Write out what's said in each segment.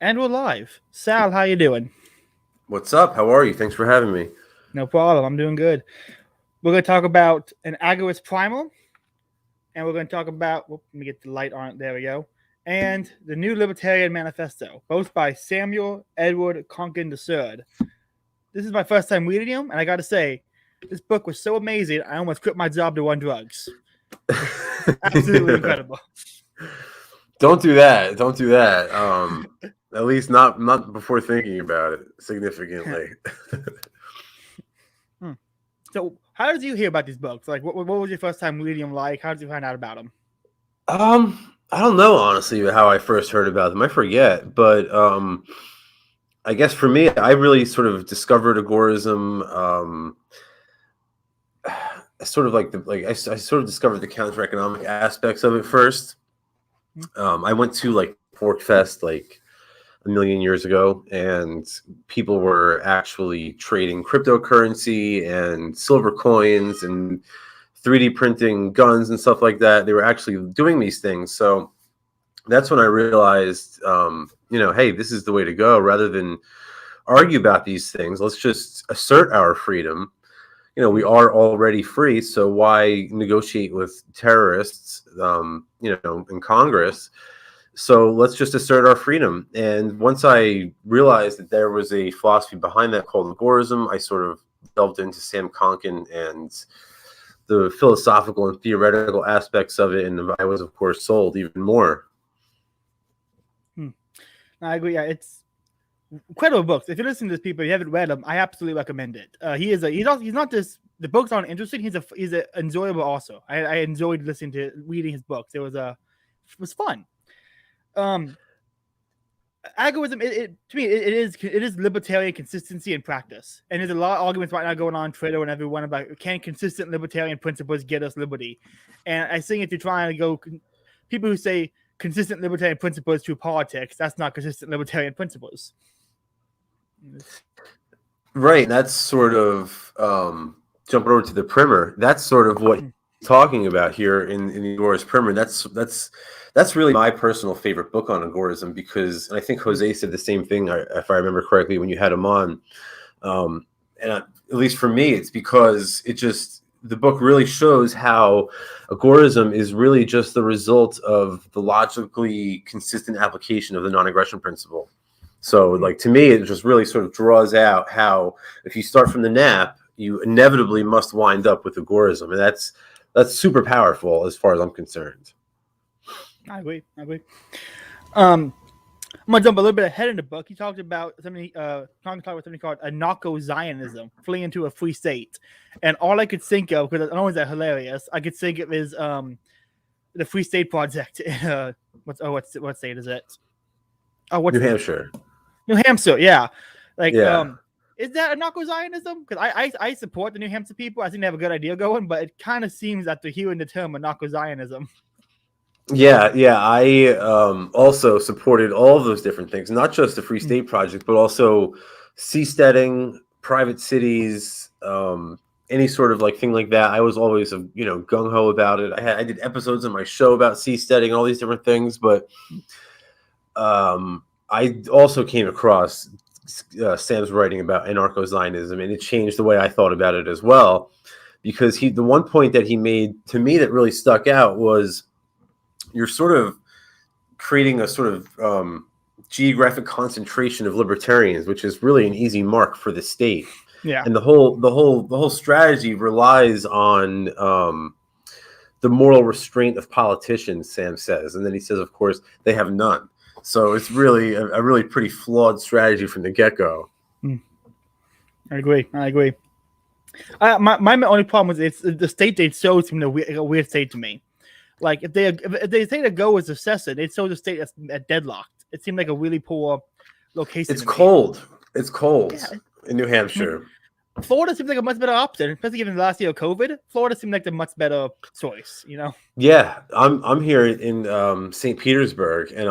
And we're live. Sal, how you doing? What's up? How are you? Thanks for having me. No problem. I'm doing good. We're going to talk about an Agorist Primer, and we're going to talk about, let me get the light on it. There we go. And the new Libertarian Manifesto, both by Samuel Edward Konkin III. This is my first time reading him, and I got to say, this book was so amazing, I almost quit my job to run drugs. Absolutely incredible. Don't do that. Don't do that. At least not before thinking about it significantly. So, how did you hear about these books? Like, what was your first time reading them like? How did you find out about them? I don't know, honestly, how I first heard about them. I forget, but I guess for me, I really sort of discovered agorism. I sort of discovered the counter-economic aspects of it first. I went to like Fork Fest like a million years ago, and people were actually trading cryptocurrency and silver coins and 3D printing guns and stuff like that. They were actually doing these things. So that's when I realized, hey, this is the way to go. Rather than argue about these things, let's just assert our freedom. We are already free, so why negotiate with terrorists, in Congress? So let's just assert our freedom. And once I realized that there was a philosophy behind that called agorism, I sort of delved into Sam Konkin and the philosophical and theoretical aspects of it, and I was, of course, sold even more. I agree. Yeah, it's incredible books. If you listen to these people, you haven't read them, I absolutely recommend it. He's not just the books aren't interesting. He's an enjoyable author. I enjoyed reading his books. It was fun. Agorism, to me, it is libertarian consistency and practice. And there's a lot of arguments right now going on Twitter and everyone about can consistent libertarian principles get us liberty. And I think if you're trying to go, people who say consistent libertarian principles through politics, that's not consistent libertarian principles. Right. That's sort of jumping over to the primer. That's sort of what he's talking about here in the Agoras primer. That's really my personal favorite book on agorism, because I think Jose said the same thing, if I remember correctly, when you had him on. At least for me, it's because the book really shows how agorism is really just the result of the logically consistent application of the non-aggression principle. So, like, to me, it just really sort of draws out how if you start from the NAP, you inevitably must wind up with agorism, and that's super powerful as far as I'm concerned. I agree. I'm gonna jump a little bit ahead in the book. He talked about something called anarcho-Zionism, fleeing into a free state. And all I could think of, because I know that hilarious, I could think of is the Free State Project. What state is it? New Hampshire. New Hampshire, yeah. Is that anarcho-Zionism? Because I support the New Hampshire people. I think they have a good idea going, but it kind of seems that they're hearing the term anarcho-Zionism. Yeah. I also supported all of those different things, not just the Free State Project, but also seasteading, private cities, any sort of like thing like that. I was always gung ho about it. I did episodes on my show about seasteading and all these different things, but I also came across Sam's writing about anarcho-Zionism, and it changed the way I thought about it as well, because the one point that he made to me that really stuck out was, you're sort of creating a sort of geographic concentration of libertarians, which is really an easy mark for the state. Yeah. And the whole strategy relies on the moral restraint of politicians, Sam says. And then he says, of course, they have none. So it's really a really pretty flawed strategy from the get-go. I agree. My only problem is the state they chose seemed a weird state to me. Like if they say the go is assessing, it shows the state at deadlocked. It seemed like a really poor location. It's cold. It's cold in New Hampshire. Florida seems like a much better option, especially given the last year of COVID. Florida seemed like the much better choice, Yeah, I'm here in St. Petersburg, and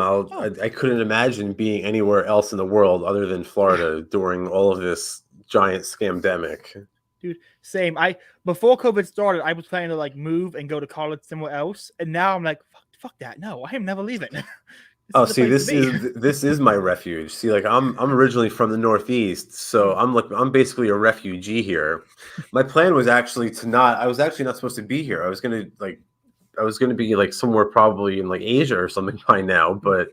I couldn't imagine being anywhere else in the world other than Florida during all of this giant scamdemic. Dude, same. Before COVID started, I was planning to like move and go to college somewhere else, and now I'm like, fuck that. No, I am never leaving. Oh, is the see, place to be. this is my refuge. See, like I'm originally from the Northeast, so I'm basically a refugee here. My plan was actually to not. I was actually not supposed to be here. I was gonna be like somewhere probably in like Asia or something by now, but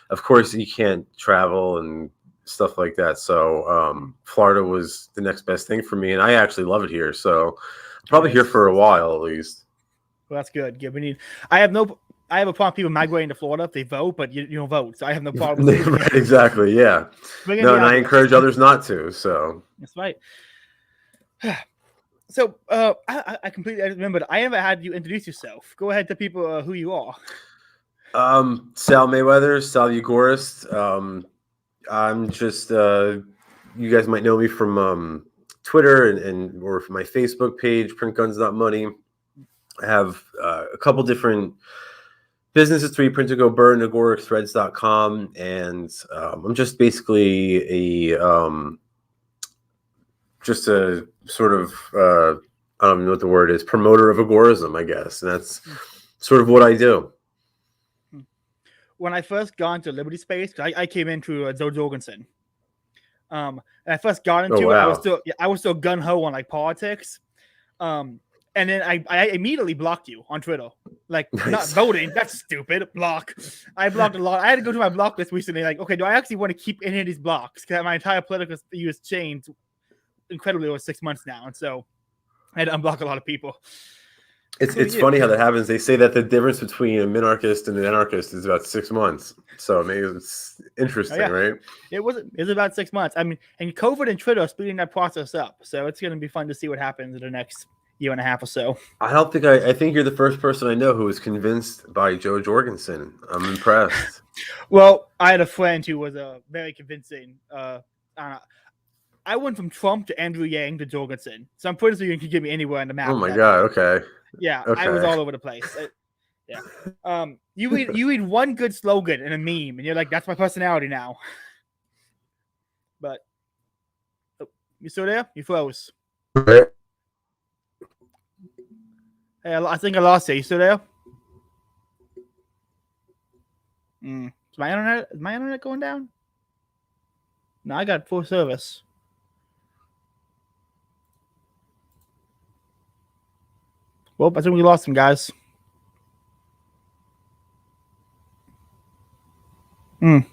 of course you can't travel and stuff like that. So Florida was the next best thing for me, and I actually love it here. So I'm probably here for a while at least. Well, that's good. Yeah, we need. I have no. I have a problem with people migrating to Florida if they vote, but you don't vote, so I have no problem. Right, exactly. Yeah. Bring in No, the and I others. encourage others not to. So That's right. So I completely remembered. I haven't had you introduce yourself. Go ahead, tell people who you are. Sal Mayweather, Sal the Agorist. I'm just you guys might know me from Twitter and or from my Facebook page, Print Guns Not Money. I have a couple different businesses, 3 Print to Go Burn, agoricthreads.com, and I'm just basically just a sort of I don't even know what the word is, promoter of agorism, I guess, and that's sort of what I do. When I first got into Liberty Space, I came in through Joe Jorgensen. And I first got into it, I was still gun ho on like politics. And then I immediately blocked you on Twitter. Like, nice. Not voting, that's stupid. Block. I blocked a lot. I had to go to my block list recently. Like, okay, do I actually want to keep any of these blocks? Because my entire political view has changed incredibly over 6 months now, and so I had to unblock a lot of people. It's funny how that happens. They say that the difference between a minarchist and an anarchist is about 6 months. So maybe it's interesting, right? It was about 6 months. I mean, and COVID and Twitter are speeding that process up. So it's going to be fun to see what happens in the next year and a half or so. I think you're the first person I know who was convinced by Joe Jorgensen. I'm impressed. Well, I had a friend who was very convincing. I went from Trump to Andrew Yang to Jorgensen. So I'm pretty sure you can get me anywhere on the map. Oh my God. Okay. Yeah, okay. I was all over the place. Yeah. You read one good slogan in a meme, and you're like, that's my personality now. But you still there? You froze. Okay. Hey, I think I lost you. You still there? Is my internet going down? No, I got full service. Well, I think we lost him, guys. We'll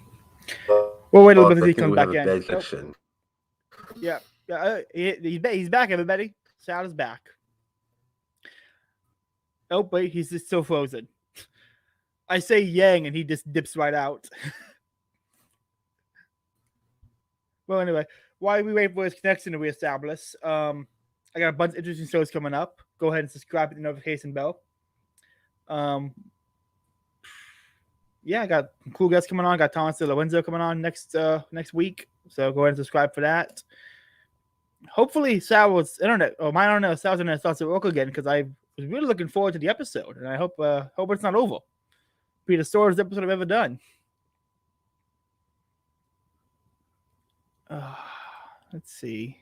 wait a little bit until he comes back in. Yeah, he's back, everybody. Sal is back. Oh, wait, he's just still frozen. I say Yang, and he just dips right out. Well, anyway, while we wait for his connection to reestablish, I got a bunch of interesting shows coming up. Go ahead and subscribe to the notification bell. Yeah, I got cool guests coming on. I got Thomas De Lorenzo coming on next week. So go ahead and subscribe for that. Hopefully Sal's internet starts to work again, because I was really looking forward to the episode, and I hope it's not over. Be the shortest episode I've ever done. Let's see.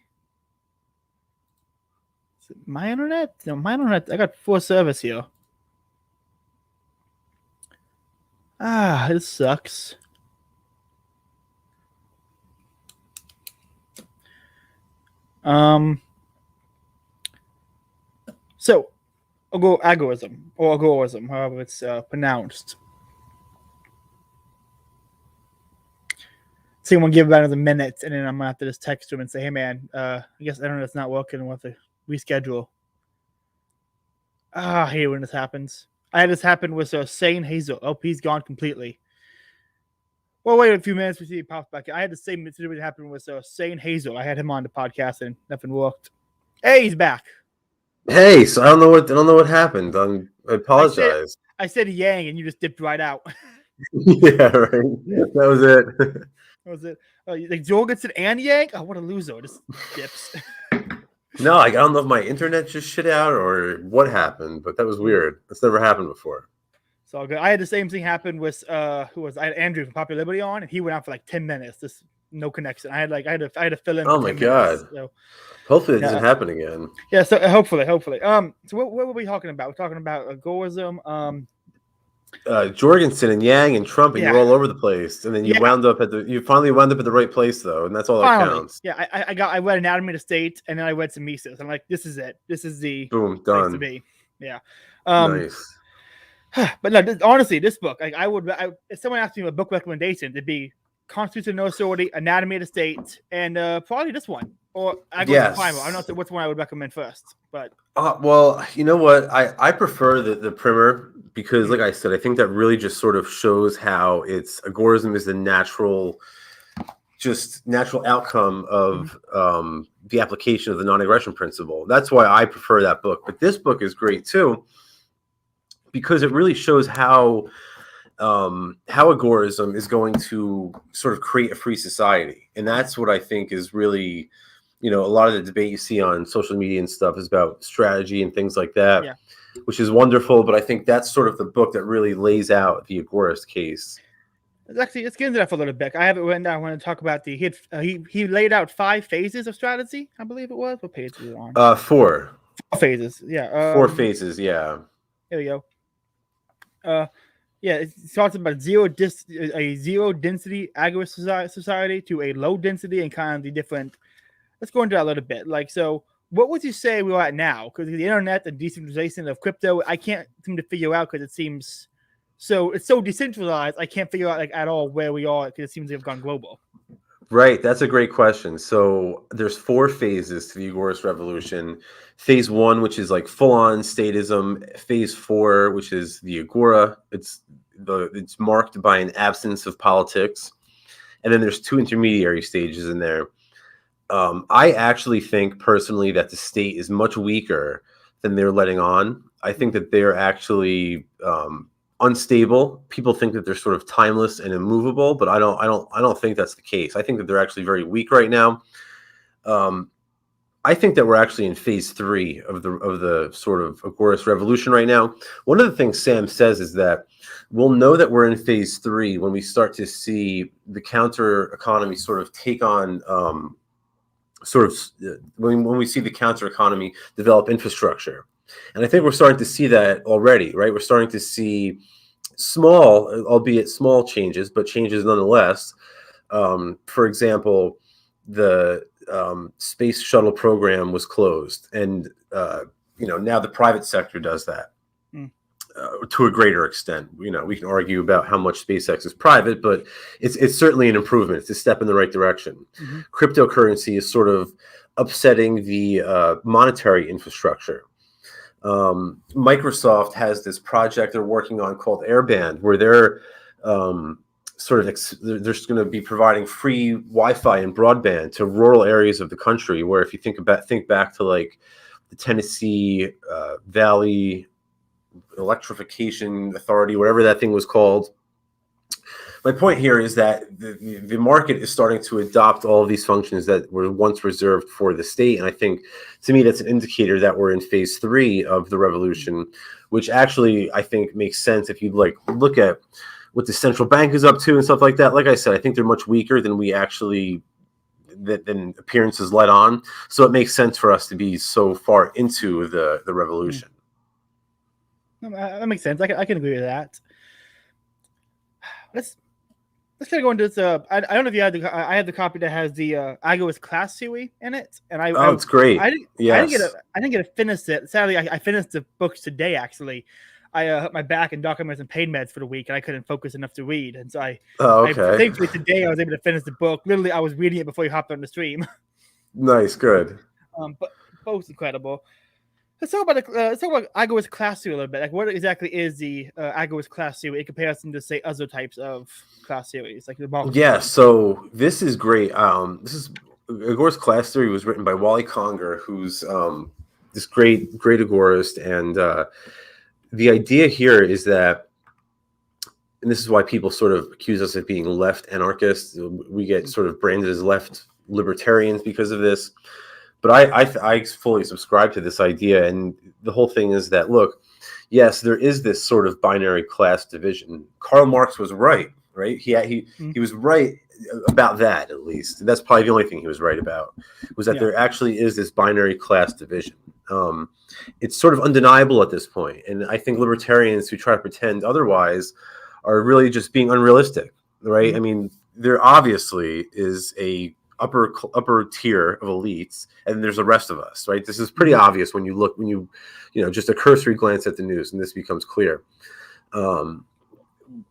Is it my internet? No, my internet. I got full service here. This sucks. So, agorism, however it's pronounced. Someone give about another minute, and then I'm gonna have to just text him and say, "Hey, man, I guess internet's not working. We'll have to reschedule." I hate when this happens. I had this happen with Sane Hazel. Oh, he's gone completely. Well, wait a few minutes. We see he pops back in. I had the same situation happen with Sane Hazel. I had him on the podcast, and nothing worked. Hey, he's back. Hey, so I don't know what happened. I apologize. I said Yang, and you just dipped right out. Yeah, right. That was it. That was it. Like Jorgensen and Yang? Oh, what a loser. Just dips. No, I don't know if my internet just shit out or what happened, but that was weird. That's never happened before. It's all good. I had the same thing happen with I had Andrew from Popular Liberty on, and he went out for like 10 minutes. Just no connection. I had to fill in. Oh my God. So, hopefully it doesn't happen again. Yeah, so hopefully. So what were we talking about? We're talking about agorism. Jorgensen and Yang and Trump, and Yeah. you're all over the place, and then you finally wound up at the right place, though, and that's all that counts. Yeah, I read Anatomy of the State, and then I read some Mises. I'm like, this is it. This is the Boom, place to done. be. Yeah. Nice. But no, honestly, this book, like, if someone asked me a book recommendation, it'd be Constitution of No Authority, Anatomy of the State, and probably this one or Agorist Primer. I don't know which one I would recommend first, but well, you know what? I prefer the primer because, like I said, I think that really just sort of shows how agorism is the natural outcome of the application of the non-aggression principle. That's why I prefer that book. But this book is great too, because it really shows how agorism is going to sort of create a free society. And that's what I think is really, a lot of the debate you see on social media and stuff is about strategy and things like that, which is wonderful. But I think that's sort of the book that really lays out the agorist case. Actually, let's get into that for a little bit. I have it written down. I want to talk about he laid out 5 phases of strategy, I believe it was. What page is it on? 4. 4 phases. Yeah. 4 phases. Yeah. Here we go. Yeah, it talks about a zero density agorist society to a low density and kind of the different. Let's go into that a little bit. Like, so what would you say we're at now? Because the internet and decentralization of crypto, I can't seem to figure out because it's so decentralized. I can't figure out at all where we are because it seems to have gone global. Right, that's a great question. So there's 4 phases to the Agorist revolution. Phase 1, which is like full-on statism. Phase 4, which is the Agora. It's marked by an absence of politics. And then there's 2 intermediary stages in there. I actually think personally that the state is much weaker than they're letting on. I think that they're actually unstable. People think that they're sort of timeless and immovable, but I don't think that's the case. I think that they're actually very weak right now. I think that we're actually in phase 3 of the sort of Agorist revolution right now. One of the things Sam says is that we'll know that we're in phase 3 when we start to see the counter economy sort of take on when we see the counter economy develop infrastructure. And I think we're starting to see that already, right? We're starting to see small, albeit small changes, but changes nonetheless. For example, the space shuttle program was closed, and now the private sector does that to a greater extent. We can argue about how much SpaceX is private, but it's certainly an improvement. It's a step in the right direction. Mm-hmm. Cryptocurrency is sort of upsetting the monetary infrastructure. Microsoft has this project they're working on called Airband, where they're they're just going to be providing free Wi-Fi and broadband to rural areas of the country. Where if you think back to like the Tennessee Valley Electrification Authority, whatever that thing was called. My point here is that the market is starting to adopt all of these functions that were once reserved for the state. And I think, to me, that's an indicator that we're in phase 3 of the revolution, which actually I think makes sense if you look at what the central bank is up to and stuff like that. Like I said, I think they're much weaker than than appearances let on. So it makes sense for us to be so far into the revolution. That makes sense. I can agree with that. Let's kind of go into this. I don't know if you had I have the copy that has the Agorist class theory in it, and it's great. I didn't get to finish it. Sadly, I finished the books today. Actually, I hurt my back and documents and pain meds for the week, and I couldn't focus enough to read. And so thankfully today I was able to finish the book. Literally, I was reading it before you hopped on the stream. Nice, good. But both incredible. Let's talk about Agorist class theory a little bit. Like, what exactly is the Agorist class theory in comparison to, say, other types of class theories, like the Marxist? Yeah, so this is great. Agorist class theory was written by Wally Conger, who's this great agorist, and the idea here is that, and this is why people sort of accuse us of being left anarchists. We get sort of branded as left libertarians because of this. But I fully subscribe to this idea, and the whole thing is that, look, yes, there is this sort of binary class division. Karl Marx was right? He was right about that, at least. That's probably the only thing he was right about, was that there actually is this binary class division. It's sort of undeniable at this point. And I think libertarians who try to pretend otherwise are really just being unrealistic, right? I mean, there obviously is a upper tier of elites, and there's the rest of us, right? This is pretty obvious when you just a cursory glance at the news, and this becomes clear.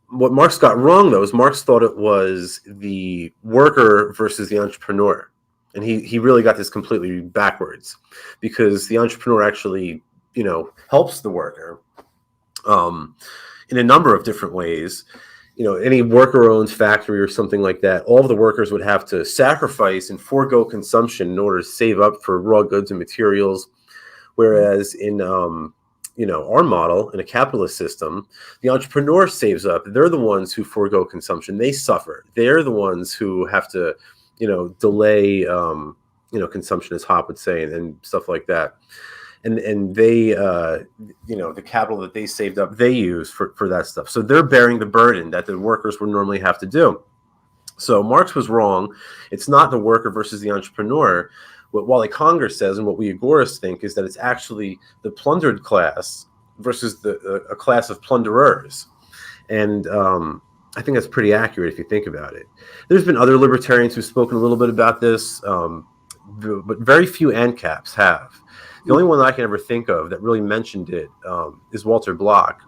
What Marx got wrong, though, is Marx thought it was the worker versus the entrepreneur. And he really got this completely backwards, because the entrepreneur actually, helps the worker in a number of different ways. Any worker-owned factory or something like that, all of the workers would have to sacrifice and forego consumption in order to save up for raw goods and materials. Whereas in our model, in a capitalist system, the entrepreneur saves up. They're the ones who forego consumption. They suffer. They're the ones who have to, delay, consumption, as Hoppe would say, and stuff like that. And they, the capital that they saved up, they use for that stuff. So they're bearing the burden that the workers would normally have to do. So Marx was wrong. It's not the worker versus the entrepreneur. What Wally Conger says, and what we Agorists think, is that it's actually the plundered class versus a class of plunderers. And I think that's pretty accurate if you think about it. There's been other libertarians who've spoken a little bit about this, but very few ANCAPs have. The only one that I can ever think of that really mentioned it is Walter Block.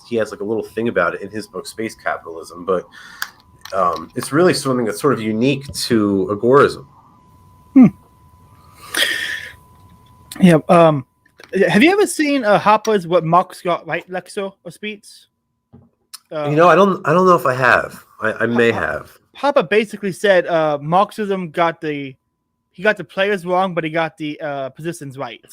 He has like a little thing about it in his book, Space Capitalism. But it's really something that's sort of unique to agorism. Yeah. Have you ever seen Hoppe's "What Marx Got Right" lecture or speech? I don't know if I have. I may have. Hoppe basically said Marxism got the players wrong, but he got the positions right.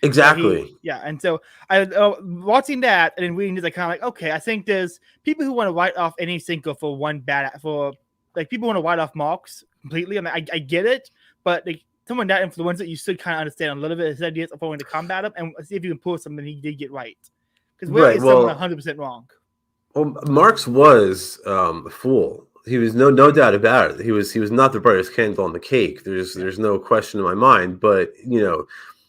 Exactly. And so I watching that and then reading this, I kind of like, okay, I think there's people who want to write off any thinker for people want to write off Marx completely. I mean, I get it, but someone that influential, you should kind of understand a little bit his ideas of going to combat him and see if you can pull something he did get right. Because where is someone 100% wrong? Well, Marx was a fool. He was no doubt about it. He was not the brightest candle on the cake. There's no question in my mind. But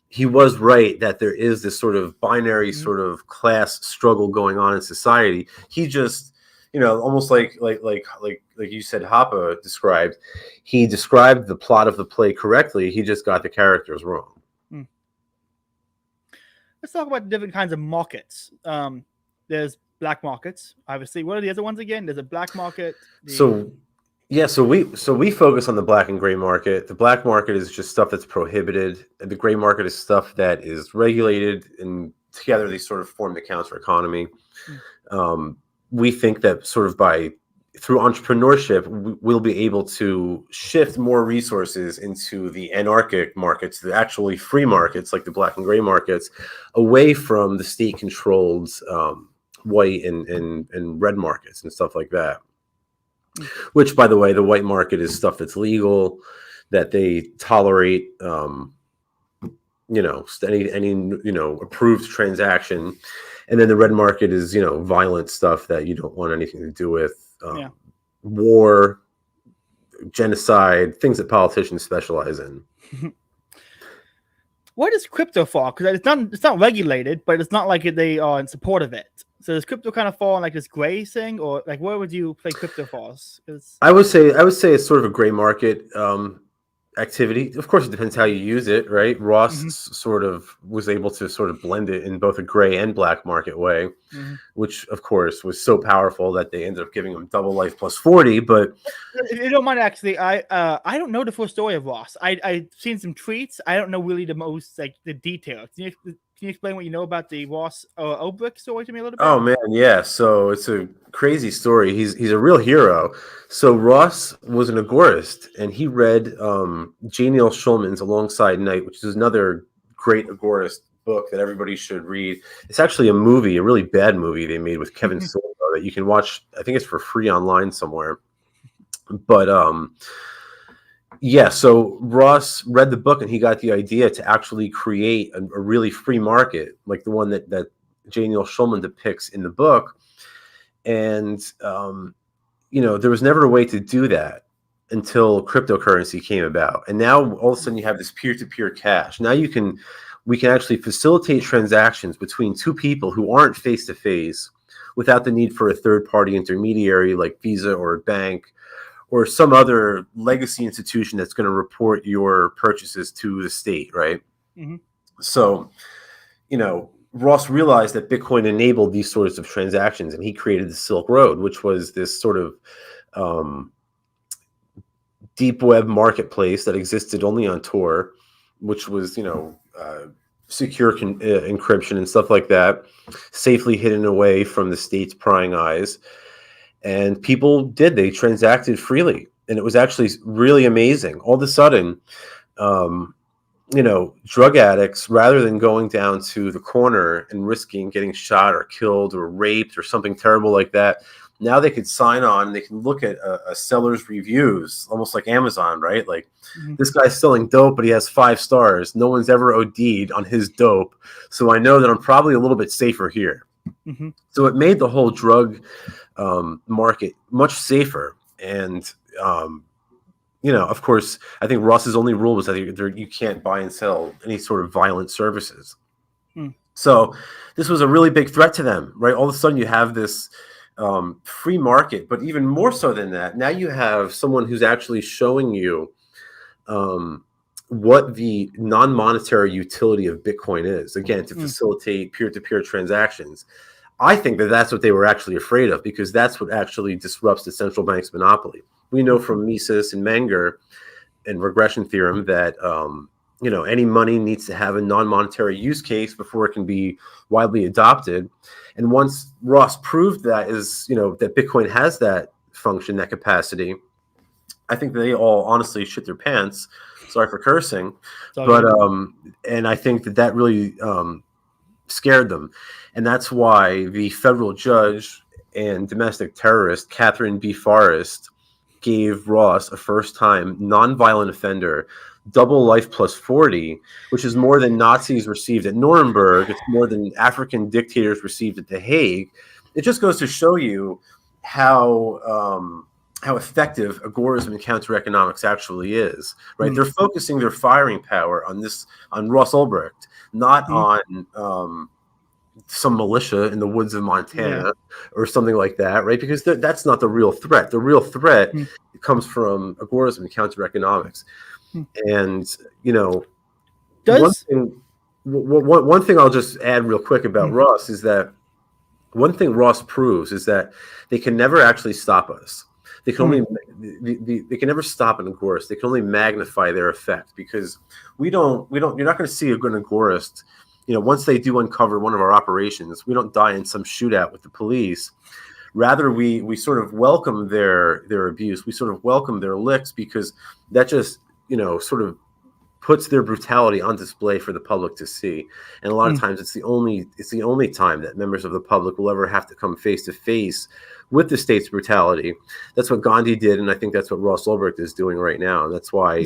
he was right that there is this sort of binary sort of class struggle going on in society. He just, almost like you said, Hoppe described. He described the plot of the play correctly. He just got the characters wrong. Let's talk about the different kinds of markets. There's black markets, obviously. What are the other ones again? There's a black market. So we focus on the black and gray market. The black market is just stuff that's prohibited, and the gray market is stuff that is regulated, and together they sort of form the counter economy. We think that sort of through entrepreneurship, we'll be able to shift more resources into the anarchic markets, the actually free markets like the black and gray markets, away from the state-controlled white and red markets and stuff like that. Which, by the way, the white market is stuff that's legal, that they tolerate, any approved transaction, and then the red market is violent stuff that you don't want anything to do with, war, genocide, things that politicians specialize in. Where does crypto fall? Because it's not regulated, but it's not like they are in support of it. So does crypto kind of fall in like this gray thing, or like where would you play crypto falls? I would say it's sort of a gray market activity. Of course, it depends how you use it, right? Ross sort of was able to sort of blend it in both a gray and black market way, which of course was so powerful that they ended up giving him double life plus 40. But if you don't mind, actually, I don't know the full story of Ross. I've seen some tweets. I don't know really the most the details. Can you explain what you know about the Ross Ulbricht story to me a little bit? Oh man, yeah. So it's a crazy story. He's a real hero. So Ross was an agorist, and he read J. Neil Schulman's Alongside Night, which is another great agorist book that everybody should read. It's actually a really bad movie they made with Kevin Sorbo that you can watch. I think it's for free online somewhere. But so Ross read the book and he got the idea to actually create a really free market, like the one that J. Neil Schulman depicts in the book. And, there was never a way to do that until cryptocurrency came about. And now all of a sudden you have this peer-to-peer cash. Now you can we can actually facilitate transactions between two people who aren't face-to-face without the need for a third-party intermediary like Visa or a bank or some other legacy institution that's going to report your purchases to the state, right? Mm-hmm. So, Ross realized that Bitcoin enabled these sorts of transactions, and he created the Silk Road, which was this sort of deep web marketplace that existed only on Tor, which was, secure encryption and stuff like that, safely hidden away from the state's prying eyes. And people they transacted freely. And it was actually really amazing. All of a sudden, drug addicts, rather than going down to the corner and risking getting shot or killed or raped or something terrible like that, now they could sign on. They can look at a seller's reviews, almost like Amazon, right? Like, this guy's selling dope, but he has 5 stars. No one's ever OD'd on his dope. So I know that I'm probably a little bit safer here. Mm-hmm. So it made the whole drug market much safer. And, of course, I think Ross's only rule was that you can't buy and sell any sort of violent services. So this was a really big threat to them, right? All of a sudden you have this free market, but even more so than that, now you have someone who's actually showing you what the non-monetary utility of Bitcoin is, again, to facilitate peer-to-peer transactions. I think that that's what they were actually afraid of, because that's what actually disrupts the central bank's monopoly. We know from Mises and Menger and regression theorem that any money needs to have a non-monetary use case before it can be widely adopted. And once Ross proved that that Bitcoin has that function, that capacity, I think they all honestly shit their pants. Sorry for cursing, but and I think that really scared them, and that's why the federal judge and domestic terrorist Catherine B. Forrest gave Ross a first-time nonviolent offender double life plus 40, which is more than Nazis received at Nuremberg. It's more than African dictators received at The Hague. It just goes to show you how effective agorism and counter economics actually is, right? They're focusing their firing power on Ross Ulbricht, not on some militia in the woods of Montana or something like that, right? Because that's not the real threat. The real threat comes from agorism and counter economics. And one thing I'll just add real quick about Ross is that one thing Ross proves is that they can never actually stop us. They can only they can never stop an agorist. They can only magnify their effect, because you're not going to see a good agorist. Once they do uncover one of our operations, we don't die in some shootout with the police. Rather, we sort of welcome their abuse. We sort of welcome their licks, because that just sort of puts their brutality on display for the public to see. And a lot of times it's the only time that members of the public will ever have to come face to face with the state's brutality. That's what Gandhi did, and I think that's what Ross Ulbricht is doing right now. And that's why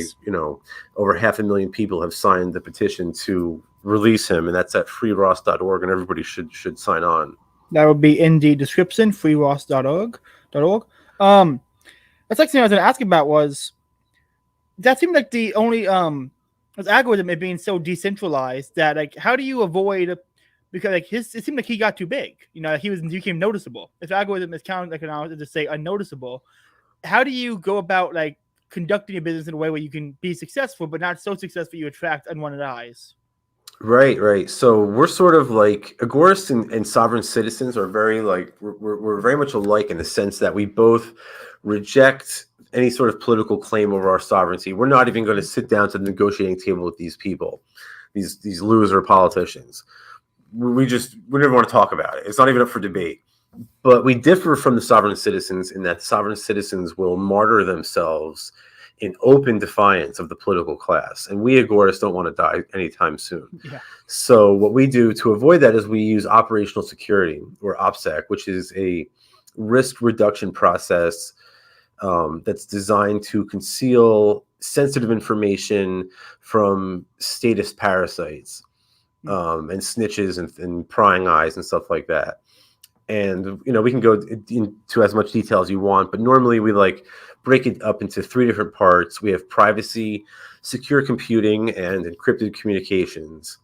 over 500,000 people have signed the petition to release him, and that's at freeross.org, and everybody should sign on. That would be in the description, freeross.org. That's like something I was going to ask about. Was that seemed like the only with algorithm it being so decentralized that, like, how do you avoid, because like it seemed like he got too big, he became noticeable. If algorithm is counter economics, to say unnoticeable, how do you go about like conducting your business in a way where you can be successful but not so successful you attract unwanted eyes? Right. So we're sort of like agorists and sovereign citizens are very like we're very much alike in the sense that we both reject any sort of political claim over our sovereignty. We're not even going to sit down to the negotiating table with these people, these loser politicians. We never want to talk about it. It's not even up for debate. But we differ from the sovereign citizens in that sovereign citizens will martyr themselves in open defiance of the political class. And we agorists don't want to die anytime soon. Yeah. So what we do to avoid that is we use operational security, or OPSEC, which is a risk reduction process that's designed to conceal sensitive information from statist parasites and snitches and prying eyes and stuff like that. And, we can go into as much detail as you want, but normally we break it up into 3 different parts. We have privacy, secure computing, and encrypted communications.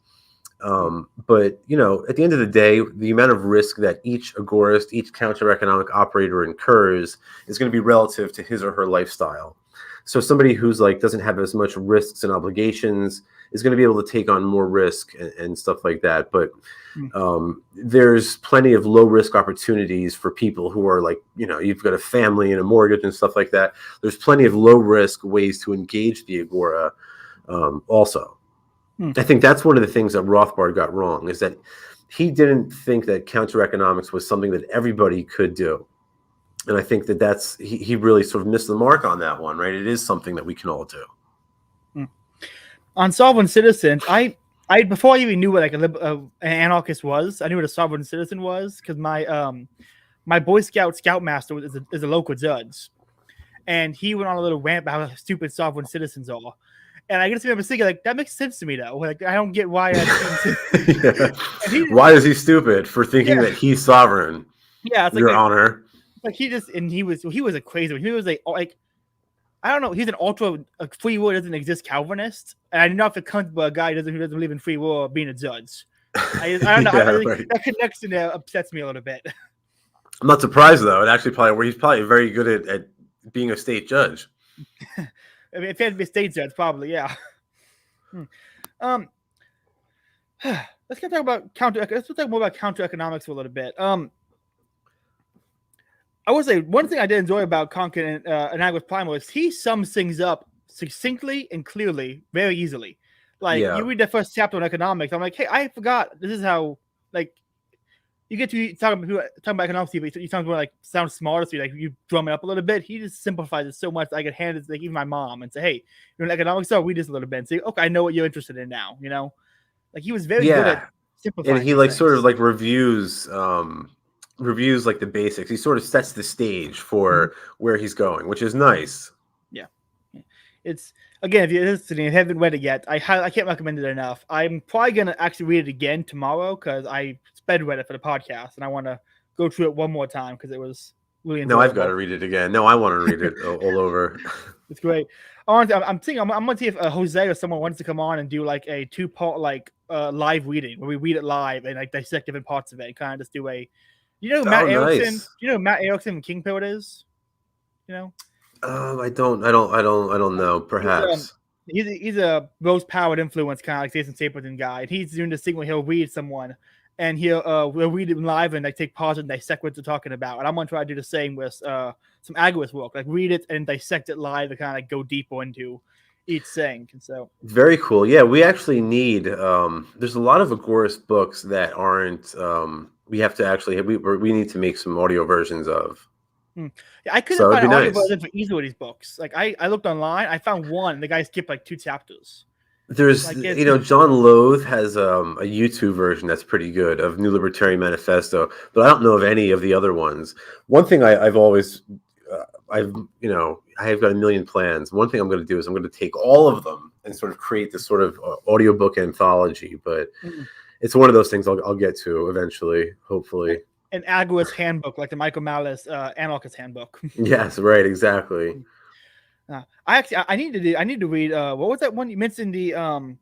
But at the end of the day, the amount of risk that each agorist, each counter-economic operator incurs is going to be relative to his or her lifestyle. So somebody who's doesn't have as much risks and obligations is going to be able to take on more risk and stuff like that. But there's plenty of low risk opportunities for people who are you've got a family and a mortgage and stuff like that. There's plenty of low risk ways to engage the Agora also. I think that's one of the things that Rothbard got wrong, is that he didn't think that counter economics was something that everybody could do. And I think that he really sort of missed the mark on that one, right? It is something that we can all do. On sovereign citizens, I before I even knew what an anarchist was, I knew what a sovereign citizen was, because my Boy Scout scoutmaster is a local judge, and he went on a little rant about how stupid sovereign citizens are. And I just remember thinking, that makes sense to me, though. I don't get why. Why is he stupid for thinking that he's sovereign? Yeah, it's Your Honor. He was a crazy one. He was I don't know. He's an ultra free will doesn't exist Calvinist, and I do not feel comfortable a guy who doesn't believe in free will being a judge. I don't know. Right. That connection there upsets me a little bit. I'm not surprised though. It actually he's probably very good at being a state judge. I mean, if he had to be a state judge, probably, yeah. Let's talk more about counter economics for a little bit. I would say one thing I did enjoy about Conkin and Agorist Primer is he sums things up succinctly and clearly, very easily. You read the first chapter on economics, I'm like, hey, I forgot this is how you get to talk about economics, but you sound more sound smarter, so you drum it up a little bit. He just simplifies it so much that I could hand it to even my mom and say, hey, you're an economics, so read this a little bit and say, okay, I know what you're interested in now. He was very good at simplifying. And he reviews the basics. He sort of sets the stage for where he's going, which is nice. Yeah. It's, again, if you're listening and haven't read it yet, I can't recommend it enough. I'm probably going to actually read it again tomorrow, because I sped read it for the podcast, and I want to go through it one more time because it was really enjoyable. No, I've got to read it again. No, I want to read it all over. It's great. I'm thinking I'm going to see if Jose or someone wants to come on and do a 2-part live reading where we read it live and dissect different parts of it and kind of just do a... Matt Erickson? Nice. Matt Erickson and King Pill is? I don't know. Perhaps he's a rose-powered influence kind of like Jason Stapleton guy. And he's doing this thing where he'll read someone, and we'll read it live and take pause and dissect what they're talking about. And I'm gonna try to do the same with some Agorist work, read it and dissect it live and kind of go deeper into each thing. And so very cool. Yeah, we actually need. There's a lot of Agorist books that aren't. We have to actually we need to make some audio versions of. Yeah, I couldn't find an audio version for either of these books. I looked online, I found one, and the guy skipped 2 chapters. There's John Loth has a YouTube version that's pretty good of New Libertarian Manifesto, but I don't know of any of the other ones. One thing I've always I've got a million plans. One thing I'm going to do is I'm going to take all of them and sort of create this sort of audiobook anthology, but it's one of those things I'll get to eventually, hopefully. An Agorist handbook, like the Michael Malice Anarchist handbook. Yes, right, exactly. I need to read. What was that one you mentioned? The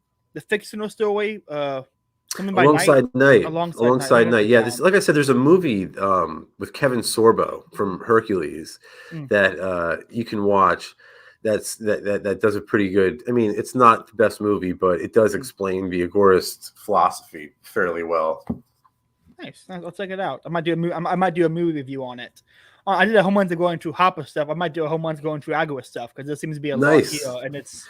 fictional story. Alongside Night. Yeah, like I said, there's a movie with Kevin Sorbo from Hercules that you can watch. That does a pretty good. I mean, it's not the best movie, but it does explain the Agorist philosophy fairly well. Nice. I'll check it out. I might do a movie review on it. I did a home runs going through Hopper stuff. I might do a home runs going through Agorist stuff because there seems to be a lot here, and it's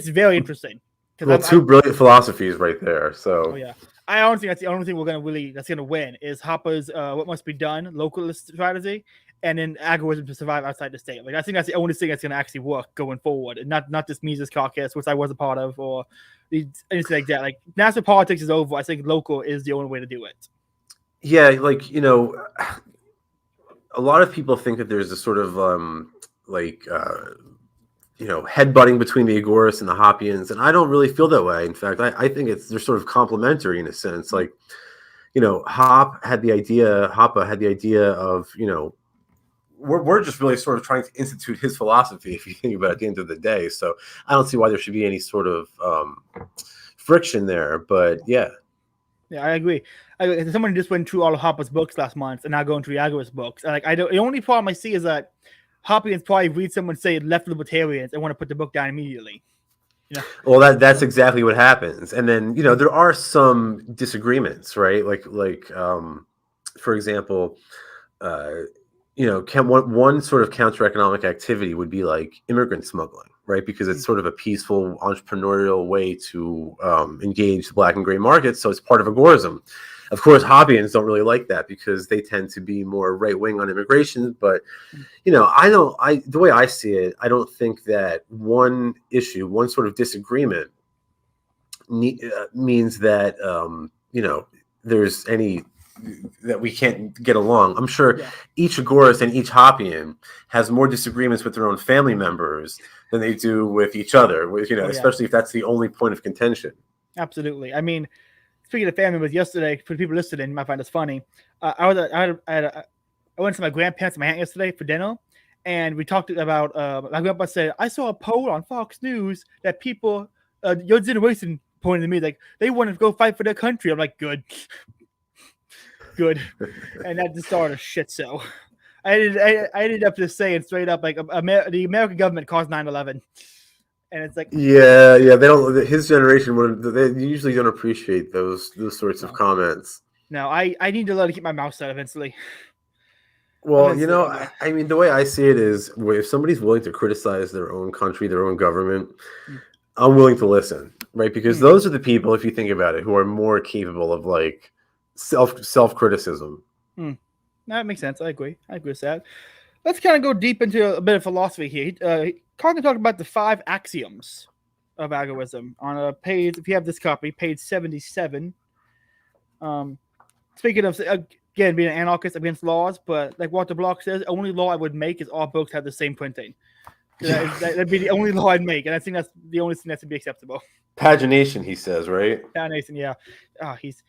very interesting. Well, two brilliant philosophies right there. So yeah, I honestly think that's the only thing that's gonna win is Hopper's what must be done localist strategy, and then agorism to survive outside the state. I think that's the only thing that's gonna actually work going forward, and not this Mises Caucus, which I was a part of, or anything like that. National politics is over. I think local is the only way to do it. Yeah, a lot of people think that there's a sort of headbutting between the Agoras and the Hoppians, and I don't really feel that way. In fact, I think they're sort of complementary in a sense. Hoppa had the idea of, we're just really sort of trying to institute his philosophy, if you think about it at the end of the day. So I don't see why there should be any sort of friction there. But yeah. Yeah, I agree. Someone just went through all of Hopper's books last month and now going through the Agoras books. Like, I don't. The only problem I see is that Hoppians probably read someone say left libertarians and want to put the book down immediately. You know? Well, that's exactly what happens. And then there are some disagreements, right? Like for example, one sort of counter-economic activity would be like immigrant smuggling, right? Because it's sort of a peaceful entrepreneurial way to engage the black and gray markets. So it's part of agorism. Of course, Hobbians don't really like that because they tend to be more right-wing on immigration. But, the way I see it, I don't think that one issue, one sort of disagreement means that, there's any that we can't get along. I'm sure each agorist and each Hoppian has more disagreements with their own family members than they do with each other, especially if that's the only point of contention. Absolutely. I mean, speaking of family members, yesterday, for people listening, you might find this funny. I went to my grandparents and my aunt yesterday for dinner, and we talked about, my grandpa said, I saw a poll on Fox News that people, your generation pointed to me, like, they want to go fight for their country. I'm like, good. And that just started a shit show. I ended up just saying straight up, like, the American government caused 9/11. And it's like, they don't. His generation they usually don't appreciate those sorts of comments. No, I need to learn to keep my mouth shut eventually. Well, I mean, the way I see it is, if somebody's willing to criticize their own country, their own government, I'm willing to listen, right? Because those are the people, if you think about it, who are more capable of like self-criticism. That makes sense. I agree with that. Let's kind of go deep into a bit of philosophy here. Carter talked about the 5 axioms of agorism on a page, if you have this copy, page 77. Speaking of, again, being an anarchist against laws, but like Walter Block says, the only law I would make is all books have the same printing. That'd be the only law I'd make, and I think that's the only thing that would be acceptable. Pagination, he says, right? Pagination, yeah. Oh, he's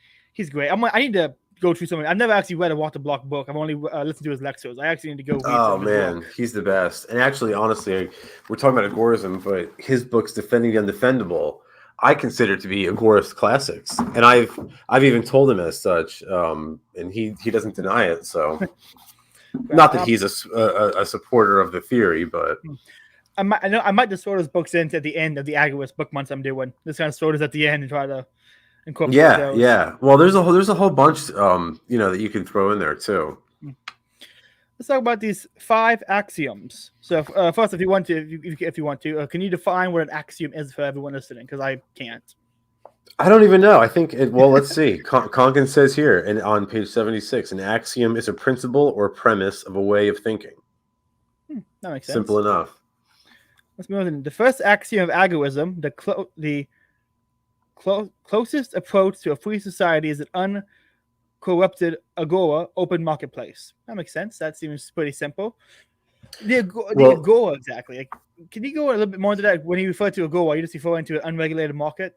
great. I need to go through something. I've never actually read a Walter Block book. I've only listened to his lectures. I actually need to go read Oh, man, he's the best. And actually, honestly, we're talking about agorism, but his books, Defending the Undefendable, I consider to be agorist classics. And I've even told him as such, and he doesn't deny it. So, not that he's a supporter of the theory, but... I might just throw those books in at the end of the Agorist book months I'm doing. This kind of throw those at the end and try to incorporate those. Yeah. Well, there's a whole bunch, that you can throw in there too. Let's talk about these 5 axioms. So first, if you want to, can you define what an axiom is for everyone listening? Because I can't. I don't even know. I think let's see. Conkin says here, and on page 76, an axiom is a principle or premise of a way of thinking. That makes sense. Simple enough. Let's move on. The first axiom of agorism, the closest approach to a free society is an uncorrupted agora, open marketplace. That makes sense. That seems pretty simple. The agora, exactly. Like, can you go a little bit more into that? When you refer to agora, you just refer to an unregulated market?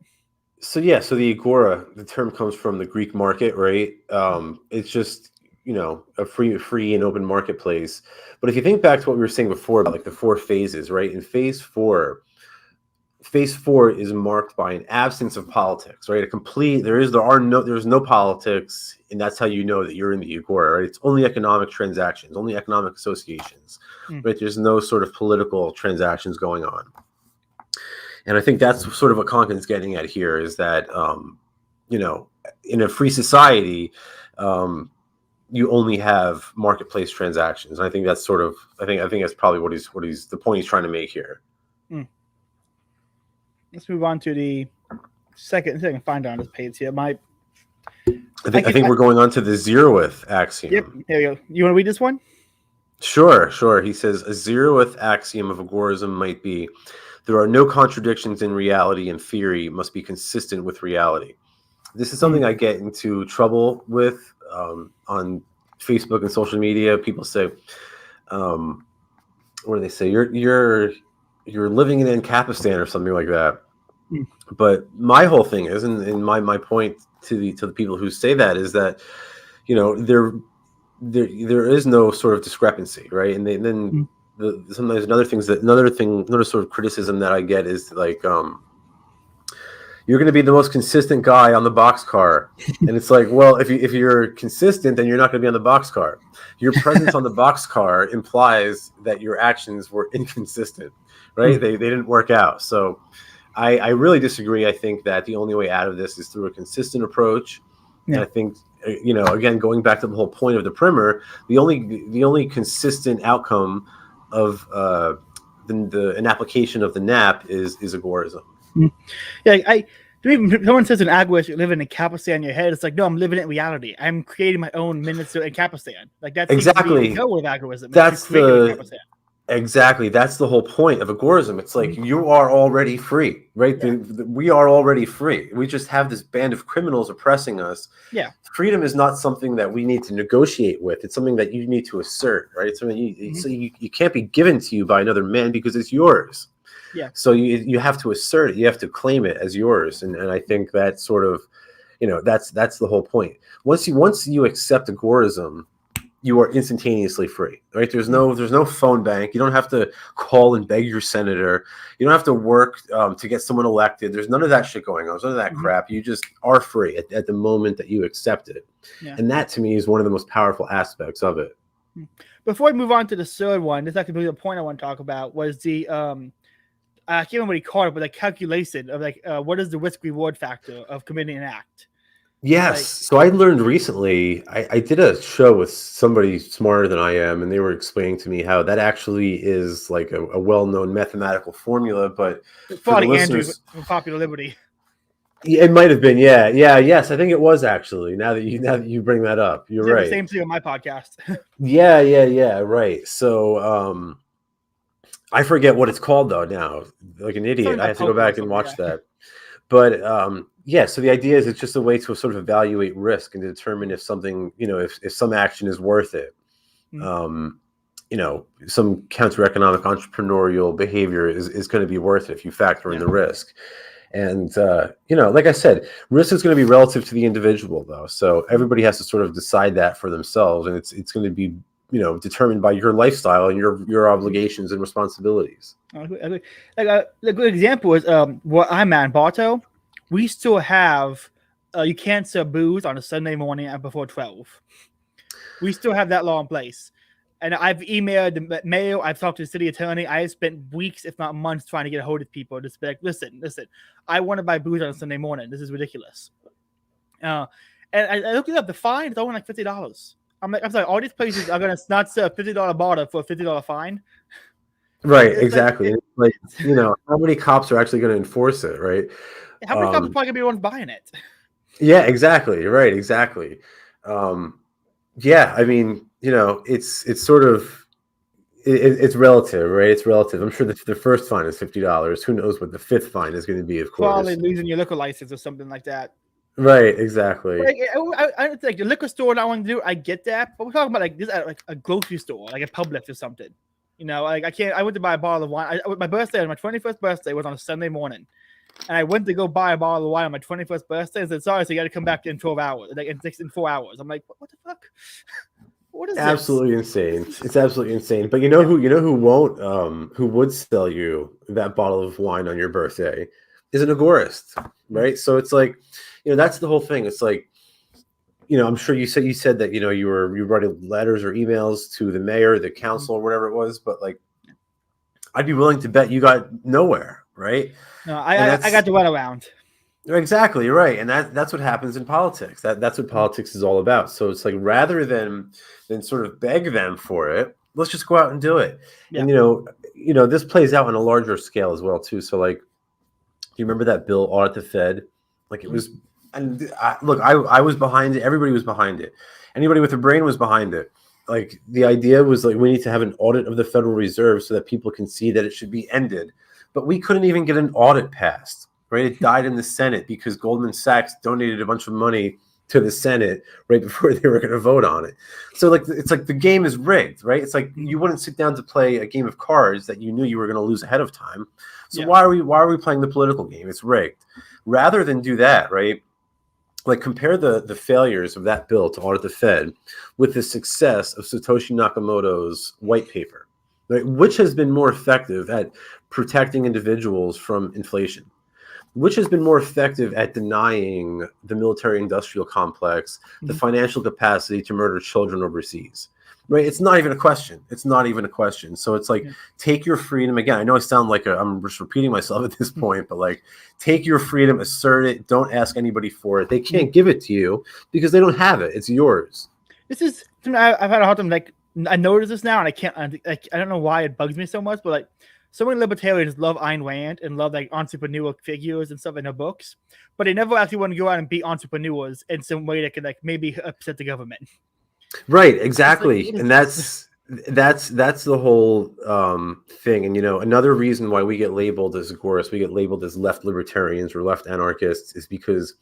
So the agora, the term comes from the Greek market, right? It's just a free and open marketplace. But if you think back to what we were saying before about like the 4 phases, right? In phase 4 is marked by an absence of politics, right? There's no politics, and that's how you know that you're in the agora, right? It's only economic transactions, only economic associations, right? There's no sort of political transactions going on. And I think that's sort of what Conkin's getting at here is that, in a free society, you only have marketplace transactions. And I think that's I think that's probably what he's the point he's trying to make here. Let's move on to the second thing I find on this page here. I think we're going on to the zeroth axiom. Yep, there you go. You want to read this one? Sure. He says a zeroth axiom of agorism might be: there are no contradictions in reality, and theory must be consistent with reality. This is something I get into trouble with on Facebook and social media. People say, what do they say? You're living in Ancapistan or something like that. But my whole thing is, and my point to the people who say that is that, there is no sort of discrepancy, right? And then sometimes another sort of criticism that I get is like, you're going to be the most consistent guy on the boxcar. And it's like, well, if you're consistent, then you're not going to be on the boxcar. Your presence on the boxcar implies that your actions were inconsistent, right? They didn't work out. So I really disagree. I think that the only way out of this is through a consistent approach. Yeah. And I think, again, going back to the whole point of the primer, the only consistent outcome of an application of the NAP is agorism. Yeah, someone says an agorist, you're living in Kapistan in your head. It's like, no, I'm living in reality. I'm creating my own minister in Kapistan. Like that's exactly the goal of agorism. Exactly. That's the whole point of agorism. It's like you are already free, right? Yeah. We are already free. We just have this band of criminals oppressing us. Yeah. Freedom is not something that we need to negotiate with. It's something that you need to assert, right? It's something so you can't be given to you by another man because it's yours. Yeah. So you have to assert it. You have to claim it as yours. And I think that sort of, that's the whole point. Once you accept agorism, you are instantaneously free, right? There's no phone bank. You don't have to call and beg your senator. You don't have to work to get someone elected. There's none of that shit going on. There's none of that crap. You just are free at the moment that you accept it. Yeah. And that to me is one of the most powerful aspects of it. Before we move on to the third one, this actually the point I want to talk about was the I can't remember what he called it, but the calculation of what is the risk reward factor of committing an act. Yes. So I learned recently, I did a show with somebody smarter than I am, and they were explaining to me how that actually is like a well-known mathematical formula, but for the listeners, Andrew from Popular Liberty. It might have been, yes. I think it was actually. Now that you bring that up, you're right. The same thing on my podcast. Yeah, right. So I forget what it's called though now, like an idiot. I have to go back and watch that. But so the idea is it's just a way to sort of evaluate risk and determine if something, if some action is worth it. Some counter-economic entrepreneurial behavior is going to be worth it if you factor in the risk. And, like I said, risk is going to be relative to the individual, though. So everybody has to sort of decide that for themselves. And it's going to be, determined by your lifestyle and your obligations and responsibilities. Like a good example is what I'm at in Bartow. We still have you can't sell booze on a Sunday morning before 12. We still have that law in place. And I've emailed the mayor. I've talked to the city attorney. I have spent weeks, if not months, trying to get a hold of people to be like, listen, I want to buy booze on a Sunday morning. This is ridiculous. And I looked it up. The fine is only like $50. I'm sorry, all these places are going to not sell a $50 bottle for a $50 fine. Right, exactly. How many cops are actually going to enforce it, right? How many cops are probably going to be the ones buying it? Yeah, exactly. Right, exactly. I mean, it's sort of, it's relative, right? It's relative. I'm sure the first fine is $50. Who knows what the fifth fine is going to be, of course. Probably losing your liquor license or something like that. Right, exactly. I think the liquor store that I want to do, I get that, but we're talking about this at like a grocery store, like a Publix or something. I went to buy a bottle of wine. My 21st birthday was on a Sunday morning, and I went to go buy a bottle of wine on my 21st birthday. And said, sorry, so you got to come back in 12 hours, in 4 hours. I'm like, what the fuck? What is absolutely this? Insane? It's absolutely insane. But who would sell you that bottle of wine on your birthday is an agorist, right? So it's like, that's the whole thing. It's like, I'm sure you said that, you were writing letters or emails to the mayor, the council, or whatever it was, but like, I'd be willing to bet you got nowhere, right? No, I got to run around. Exactly, right. And that's what happens in politics. That's what politics is all about. So it's like, rather than sort of beg them for it, let's just go out and do it. Yeah. And this plays out on a larger scale as well too. So like, do you remember that bill, Audit the Fed? Like it was, and I was behind it. Everybody was behind it. Anybody with a brain was behind it. Like the idea was like, we need to have an audit of the Federal Reserve so that people can see that it should be ended. But we couldn't even get an audit passed, right? It died in the Senate because Goldman Sachs donated a bunch of money to the Senate right before they were going to vote on it. So like, it's like the game is rigged, right? It's like you wouldn't sit down to play a game of cards that you knew you were going to lose ahead of time. So why are we playing the political game? It's rigged. Rather than do that, right? Like compare the failures of that bill to audit the Fed with the success of Satoshi Nakamoto's white paper, right? Which has been more effective at protecting individuals from inflation? which has been more effective at denying the military-industrial complex the financial capacity to murder children overseas? Right? It's not even a question. It's not even a question. So it's like, take your freedom. Again, I know I sound like I'm just repeating myself at this point, but like, take your freedom, assert it. Don't ask anybody for it. They can't give it to you because they don't have it. It's yours. This is I've had a hard time. Like, I notice this now, and I can't. I don't know why it bugs me so much, but like, so many libertarians love Ayn Rand and love like entrepreneurial figures and stuff in their books, but they never actually want to go out and be entrepreneurs in some way that can like maybe upset the government. Right, exactly. Like, and that's the whole thing. And another reason why we get labeled as Agoras, we get labeled as left libertarians or left anarchists, is because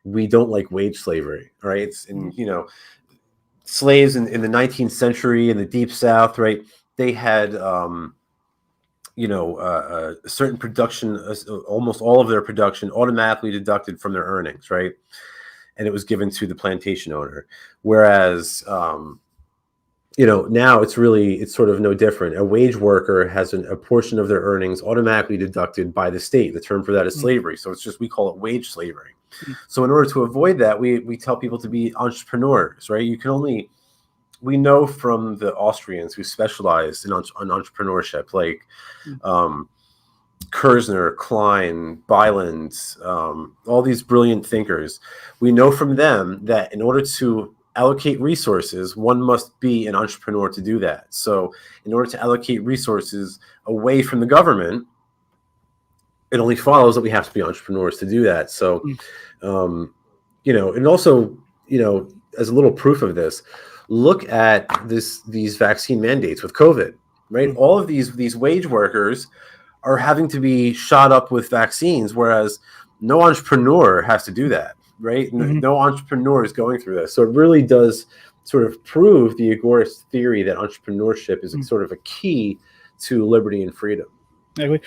we don't like wage slavery. Right? It's slaves in the 19th century in the Deep South, right? They had a certain production, almost all of their production automatically deducted from their earnings, right? And it was given to the plantation owner. Whereas, now it's sort of no different. A wage worker has a portion of their earnings automatically deducted by the state. The term for that is slavery. So we call it wage slavery. So in order to avoid that, we tell people to be entrepreneurs, right? We know from the Austrians who specialized in entrepreneurship, like Kerzner, Klein, Byland, all these brilliant thinkers. We know from them that in order to allocate resources, one must be an entrepreneur to do that. So in order to allocate resources away from the government, it only follows that we have to be entrepreneurs to do that. So, and also, as a little proof of this, look at these vaccine mandates with COVID, right? All of these wage workers are having to be shot up with vaccines, whereas no entrepreneur has to do that, right? No entrepreneur is going through this. So it really does sort of prove the Agorist theory that entrepreneurship is sort of a key to liberty and freedom. The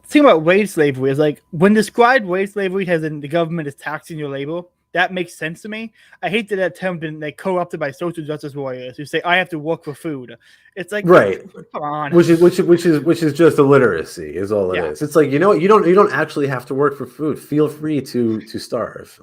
thing about wage slavery is, like, when described wage slavery as in the government is taxing your labor, that makes sense to me. I hate that term been like co-opted by social justice warriors who say I have to work for food. It's like, right, come on, which is just illiteracy is all it is. It's like, you don't actually have to work for food. Feel free to starve.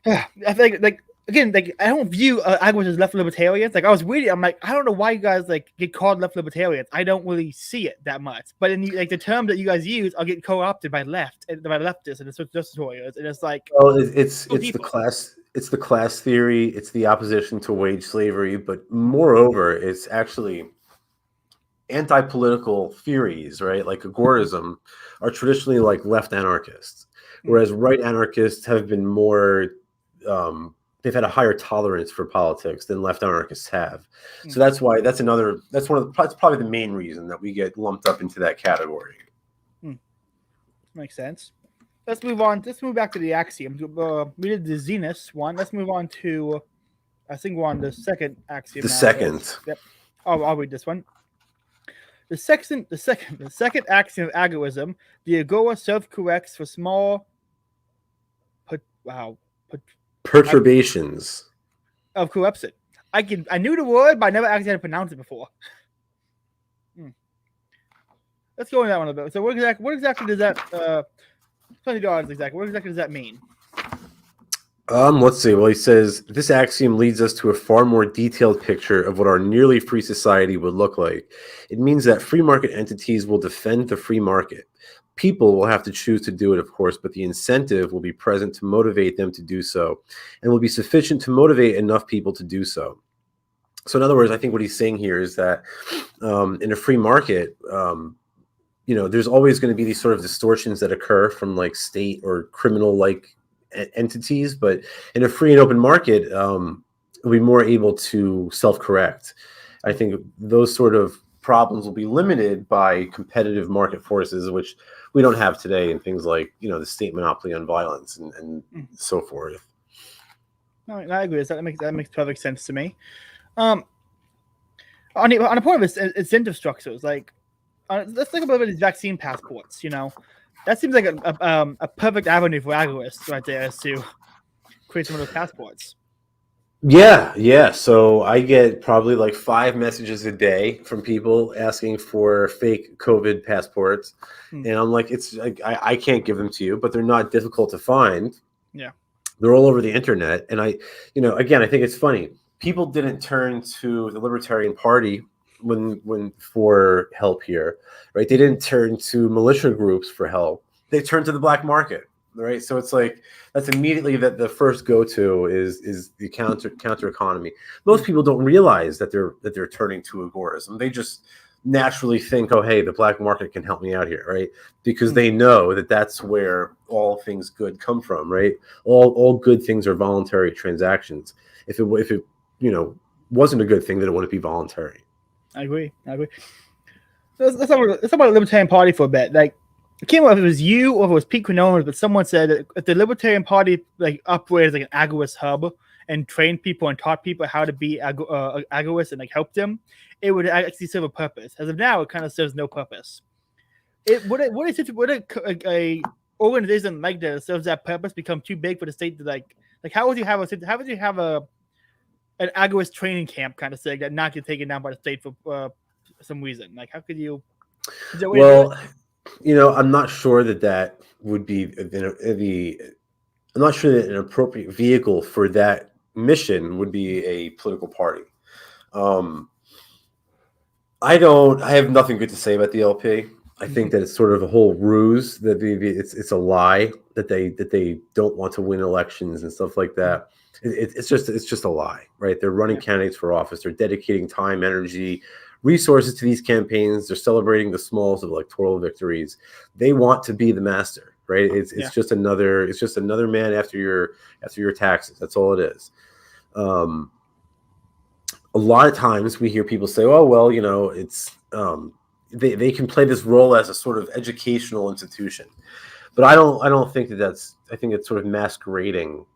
I think again, I don't view Agoras as left libertarians. Like, I was reading, I'm like, I don't know why you guys like get called left libertarians. I don't really see it that much. But in the term that you guys use are getting co-opted by leftists and the social justice warriors, and it's like, well, it's the class theory. It's the opposition to wage slavery, but moreover, it's actually anti-political theories, right? Like agorism are traditionally like left anarchists, whereas right anarchists have been more. They've had a higher tolerance for politics than left anarchists have. So that's probably the main reason that we get lumped up into that category. Makes sense. Let's move on. Let's move back to the axioms. We did the Zenus one. Let's move on to, I think we're on the second axiom. The second. Yep. I'll read this one. The second axiom of agorism: the Agora self-corrects for small. Perturbations of corruption. I knew the word, but I never actually had to pronounce it before. Let's go into that one a bit. So what exactly does that $20 exactly? What exactly does that mean? Let's see. Well, he says this axiom leads us to a far more detailed picture of what our nearly free society would look like. It means that free market entities will defend the free market. People will have to choose to do it, of course, but the incentive will be present to motivate them to do so, and will be sufficient to motivate enough people to do so. So in other words, I think what he's saying here is that in a free market, there's always going to be these sort of distortions that occur from like state or criminal-like entities, but in a free and open market, we'll be more able to self-correct. I think those sort of problems will be limited by competitive market forces, which we don't have today in things like, the state monopoly on violence and so forth. No, I agree. That makes perfect sense to me. On the point of incentive structures, like, let's think about these vaccine passports. That seems like a perfect avenue for agorists right there, is to create some of those passports. Yeah. So I get probably like 5 messages a day from people asking for fake COVID passports, and I'm like, it's like I can't give them to you, but they're not difficult to find. Yeah. They're all over the internet, and again, I think it's funny. People didn't turn to the Libertarian Party when for help here, right? They didn't turn to militia groups for help. They turned to the black market, right? So it's like that's immediately that the first go-to is the counter economy. Most people don't realize that they're turning to agorism. They just naturally think, oh, hey, the black market can help me out here, right? Because they know that that's where all things good come from, right? All good things are voluntary transactions. If it wasn't a good thing, then it wouldn't be voluntary. I agree. Let's talk about the Libertarian Party for a bit. Like, I can't remember if it was you or if it was Pete Quinones, but someone said that if the Libertarian Party like operated like an agorist hub and trained people and taught people how to be agorists and like help them, it would actually serve a purpose. As of now, it kind of serves no purpose. Would a organization like that serves that purpose become too big for the state to like how would you have an agorist training camp kind of thing that not get taken down by the state for some reason? Like, how could you? Well, I'm not sure that would be I'm not sure that an appropriate vehicle for that mission would be a political party. I have nothing good to say about the LP. I think that it's sort of a whole ruse, that it's a lie that they don't want to win elections and stuff like that. It's just a lie, right? They're running candidates for office. They're dedicating time, energy, resources to these campaigns. They're celebrating the smallest of electoral victories. They want to be the master, right? It's just another man after your taxes. That's all it is. A lot of times we hear people say, "Oh, well, it's they can play this role as a sort of educational institution," but I don't think that's. I think it's sort of masquerading.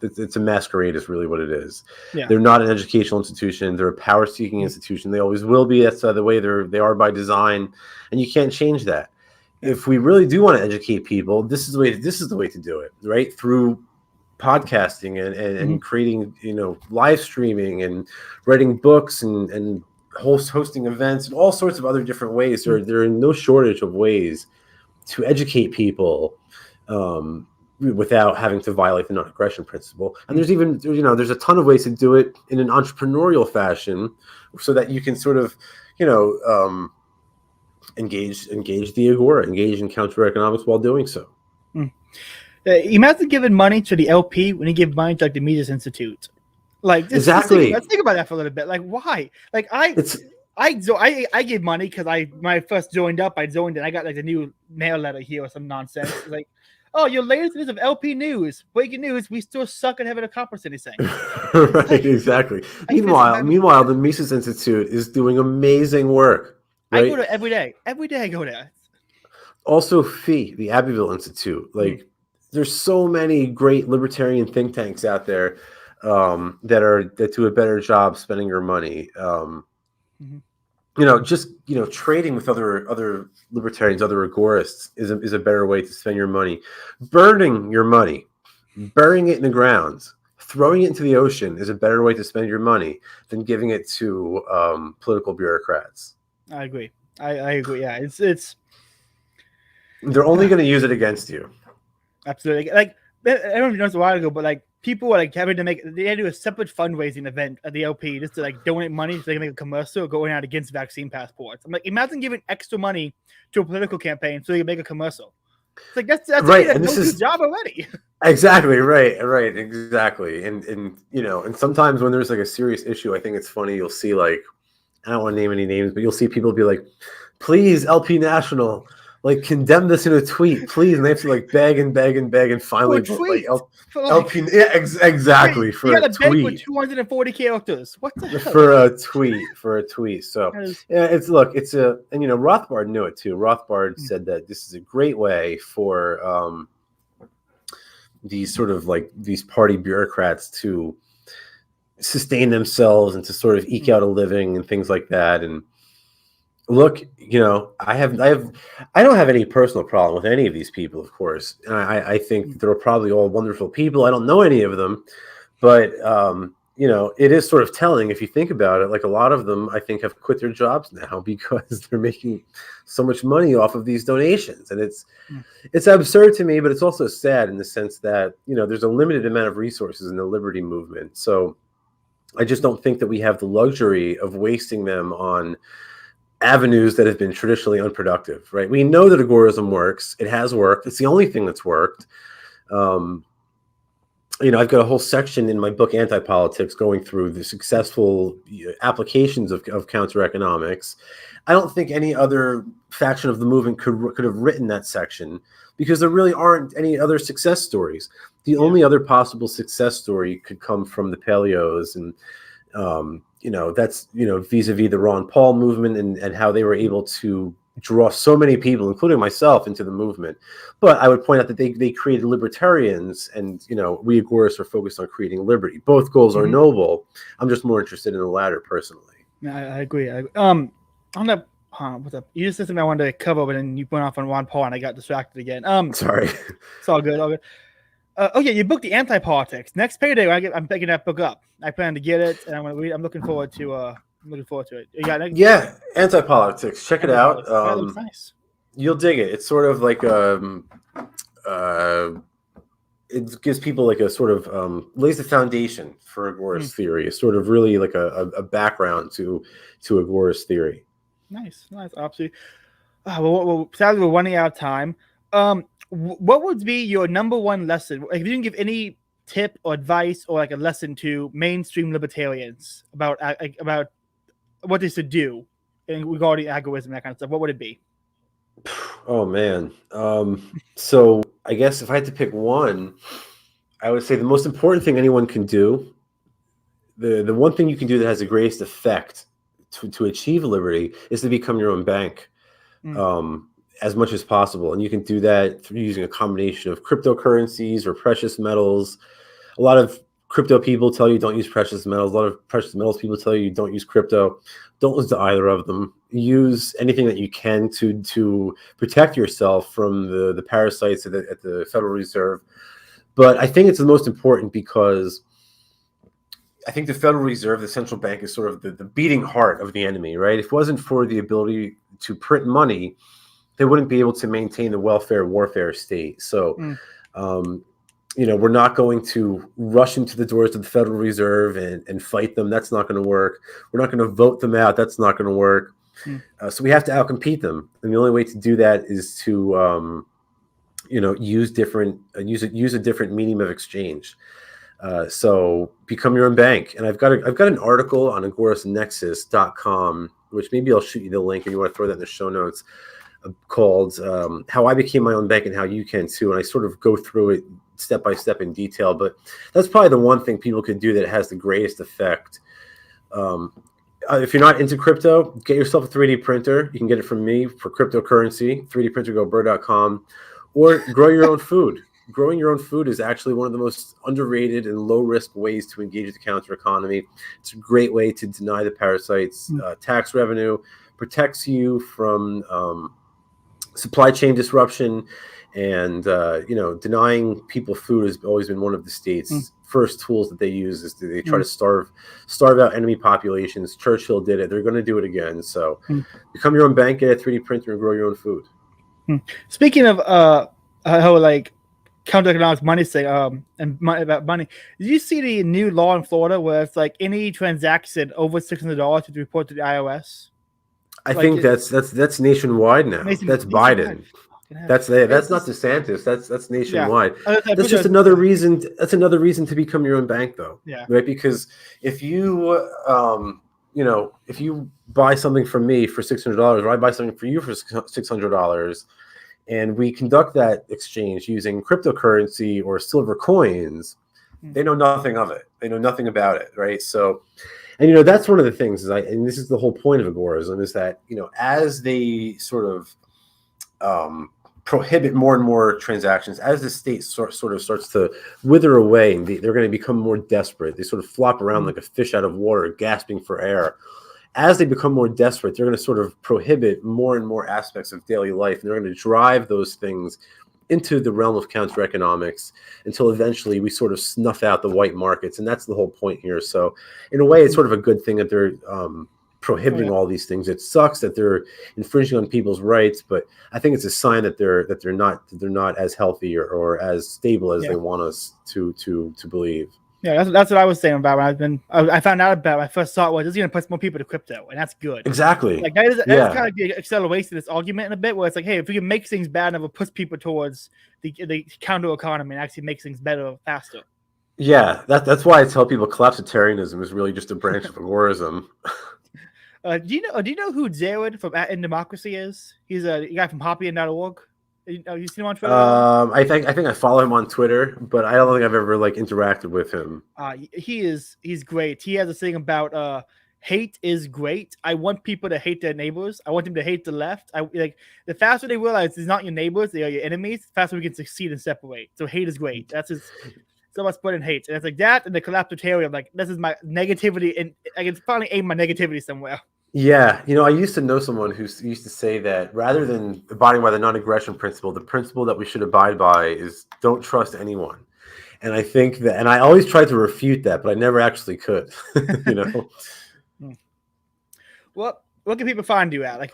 It's a masquerade is really what it is. Yeah. They're not an educational institution. They're a power-seeking institution. They always will be. That's the way they are by design, and you can't change that. If we really do want to educate people, this is the way to do it, right? Through podcasting and creating, live streaming and writing books and hosting events and all sorts of other different ways. There are no shortage of ways to educate people without having to violate the non-aggression principle. And there's a ton of ways to do it in an entrepreneurial fashion, so that you can sort of, engage the agora, engage in counter economics while doing so. Imagine giving money to the LP when you give money to like the Mises Institute. Like, exactly. Let's think about that for a little bit. Like, why? Like, I gave money because when I first joined up, I joined and I got like a new mail letter here or some nonsense. Like, oh, your latest news of LP news. Breaking news, we still suck at having accomplished anything. Right, exactly. Meanwhile, the Mises Institute is doing amazing work. Right? I go there every day. Every day I go there. Also, the Abbeville Institute. Like, there's so many great libertarian think tanks out there that do a better job spending your money. Trading with other libertarians, other agorists is a better way to spend your money. Burning your money, burying it in the ground, throwing it into the ocean is a better way to spend your money than giving it to political bureaucrats. I agree. I agree. Yeah, it's. They're only going to use it against you. Absolutely. Like, I don't know if you noticed a while ago, but like people were like having to they had to do a separate fundraising event at the LP just to like donate money so they can make a commercial going out against vaccine passports. I'm like, imagine giving extra money to a political campaign so they can make a commercial. It's like that's right, and this is job already. Exactly, right, exactly. And sometimes when there's like a serious issue, I think it's funny, you'll see like, I don't want to name any names, but you'll see people be like, please, LP National, like, condemn this in a tweet, please. And they have to like beg and finally like LP. Yeah, exactly. For a tweet. For 240 characters. What the hell? For a tweet. So yeah, and Rothbard knew it too. Rothbard said that this is a great way for these sort of like these party bureaucrats to sustain themselves and to sort of eke out a living and things like that. And look, I don't have any personal problem with any of these people, of course. And I think they're probably all wonderful people. I don't know any of them, But you know, it is sort of telling if you think about it. Like a lot of them, I think, have quit their jobs now because they're making so much money off of these donations, and it's absurd to me, but it's also sad in the sense that, you know, there's a limited amount of resources in the liberty movement. So I just don't think that we have the luxury of wasting them on avenues that have been traditionally unproductive, right? We know that agorism works. It has worked. It's the only thing that's worked. You know, I've got a whole section in my book, Anti-Politics, going through the successful applications of counter economics. I don't think any other faction of the movement could have written that section because there really aren't any other success stories. The only other possible success story could come from the paleos, and you know, that's, you know, vis-a-vis the Ron Paul movement and how they were able to draw so many people, including myself, into the movement. But I would point out that they created libertarians, and, you know, we Agorists are focused on creating liberty. Both goals are noble. I'm just more interested in the latter personally. Yeah, I agree. On the what's up? You just said something I wanted to cover, but then you went off on Ron Paul, and I got distracted again. Sorry. It's all good. All good. Oh yeah, you booked the Anti-Politics. Next payday, I'm picking that book up. I plan to get it, and I'm gonna read. I'm looking forward to it. You got it? Yeah, Anti-Politics. Check it out. That looks nice. You'll dig it. It's sort of like it gives people like a sort of lays the foundation for Agorist theory. It's sort of really like a background to Agorist theory. Nice, absolutely. Well, sadly, we're running out of time. What would be your number one lesson? If you didn't give any tip or advice or like a lesson to mainstream libertarians about what they should do regarding agorism and that kind of stuff, what would it be? Oh man. So I guess if I had to pick one, I would say the most important thing anyone can do, the one thing you can do that has the greatest effect to achieve liberty, is to become your own bank. As much as possible. And you can do that through using a combination of cryptocurrencies or precious metals. A lot of crypto people tell you don't use precious metals. A lot of precious metals people tell you don't use crypto. Don't listen to either of them. Use anything that you can to protect yourself from the parasites at the Federal Reserve. But I think it's the most important because I think the Federal Reserve, the central bank, is sort of the beating heart of the enemy, right? If it wasn't for the ability to print money, they wouldn't be able to maintain the welfare warfare state. So, you know, we're not going to rush into the doors of the Federal Reserve and fight them. That's not going to work. We're not going to vote them out. That's not going to work. So we have to outcompete them. And the only way to do that is to, you know, use a different medium of exchange. So become your own bank. And I've got an article on agorasnexus.com, which maybe I'll shoot you the link and you want to throw that in the show notes, called How I Became My Own Bank and How You Can Too. And I sort of go through it step by step in detail, but that's probably the one thing people could do that has the greatest effect. If you're not into crypto, get yourself a 3D printer. You can get it from me for cryptocurrency, 3dprintergobur.com, or grow your own food. Growing your own food is actually one of the most underrated and low-risk ways to engage the counter economy. It's a great way to deny the parasites tax revenue, protects you from supply chain disruption, and you know, denying people food has always been one of the state's first tools that they use. Is they try to starve out enemy populations. Churchill did it. They're going to do it again. So become your own bank, get a 3D printer, and grow your own food. Speaking of how like counter economics money thing and about money, did you see the new law in Florida where it's like any transaction over $600 to report to the IRS? I think that's nationwide now. That's Biden. That's not DeSantis. That's nationwide. That's just another reason. That's another reason to become your own bank, though. Yeah. Right. Because if you, you know, if you buy something from me for $600, or I buy something for you for $600, and we conduct that exchange using cryptocurrency or silver coins, they know nothing of it. They know nothing about it. Right. So. And, you know, that's one of the things and this is the whole point of agorism, is that, you know, as they sort of prohibit more and more transactions, as the state sort of starts to wither away, and they're going to become more desperate. They sort of flop around like a fish out of water, gasping for air. As they become more desperate, they're going to sort of prohibit more and more aspects of daily life. And they're going to drive those things into the realm of counter economics until eventually we sort of snuff out the white markets, and that's the whole point here. So in a way, it's sort of a good thing that they're prohibiting all these things. It sucks that they're infringing on people's rights, but I think it's a sign that they're not as healthy or as stable as they want us to believe. Yeah, that's what I was saying about when I found out about. I first saw it was it's going to push more people to crypto, and that's good. Exactly. Like that is kind of the acceleration of this argument in a bit, where it's like, hey, if we can make things bad enough, we'll push people towards the counter economy and actually make things better faster. Yeah, that's why I tell people collapsitarianism is really just a branch of agorism. Do you know who Zeroth from In Democracy is? He's a guy from Hoppy.org. You seen him on Twitter? I think I follow him on Twitter, but I don't think I've ever interacted with him. He's great. He has a thing about hate is great. I want people to hate their neighbors. I want them to hate the left. The faster they realize it's not your neighbors, they are your enemies, the faster we can succeed and separate. So hate is great. That's his so much spread in hate. And it's like that and the collapsitarian, like this is my negativity, and I can finally aim my negativity somewhere. Yeah, I used to know someone who used to say that rather than abiding by the non-aggression principle, the principle that we should abide by is don't trust anyone. And I think that, and I always tried to refute that, but I never actually could. Well, where can people find you at? Like,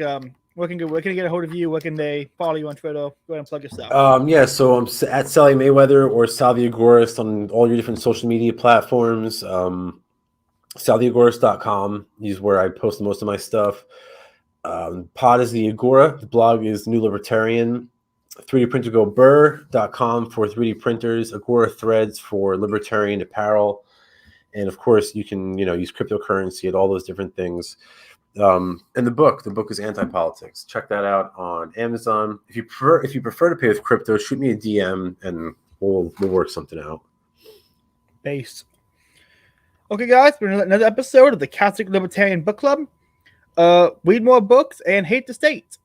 where can they get a hold of you? Where can they follow you on Twitter? Go ahead and plug yourself. Yeah, so I'm at Sally Mayweather or Sal the Agorist on all your different social media platforms. SalTheAgorist.com is where I post most of my stuff. Pod is the Agora. The blog is New Libertarian. 3dprintergoburr.com for 3D printers. Agora threads for libertarian apparel. And of course, you can use cryptocurrency at all those different things. And the book is Anti-Politics. Check that out on Amazon. If you prefer to pay with crypto, shoot me a DM and we'll work something out. Base. Okay, guys, for another episode of the Catholic Libertarian Book Club. Read more books and hate the state.